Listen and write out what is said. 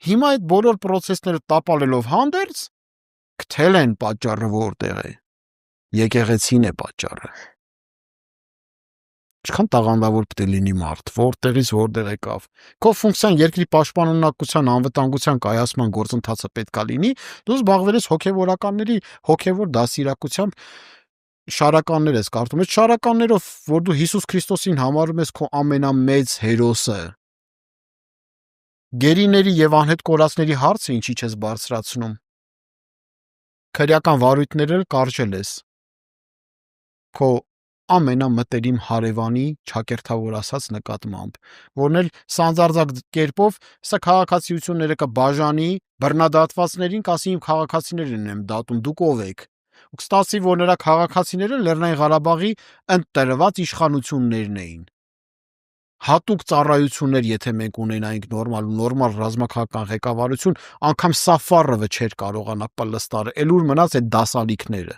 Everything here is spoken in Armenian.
Հիմա այդ բոլոր process-ները տապալելով հանդերձ գտել են պատճառը որտեղ է։ Եկեղեցին է պատճառը։ Ինչքան տաղանդավոր պետք է լինի մարդ, որտեղից որտեղ եկավ։ Քո ֆունկցիան երկրի պաշտպանունակության, անվտանգության կայացման գործընթացը պետքա լինի, դու զբաղվել ես հոգևորականների հոգևոր դասիրակությամբ շարականներ ես կարդում։ Այդ շարականներով, որ դու Հիսուս Քրիստոսին համարում ես քո ամենամեծ հերոսը, գերիների եւ անհետ կորածների հարցը ինչի չես բարձրացնում։ Քրեական վարույթներն էլ կարճել ես։ Քո ամենամտերիմ հարևանի ճակերտավոր ասած նկատմամբ, որն էլ սանձարձակ կերպով սա քաղաքացիությունները կբաժանի բռնադատվածներին, կասի իմ քաղաքացիներն եմ դատում, դուք ով եք։ Ու կստացի, որ նրա քաղաքացիները Լեռնային Ղարաբաղի ընտրված իշխանություններն էին։ Հատուկ ծառայություններ, եթե մենք ունենայինք նորմալ ռազմաքաղաքական ղեկավարություն, անգամ Սաֆարովը չէր կարողանա պլստարը, էլ ուր մնաց այդ դասալիքները։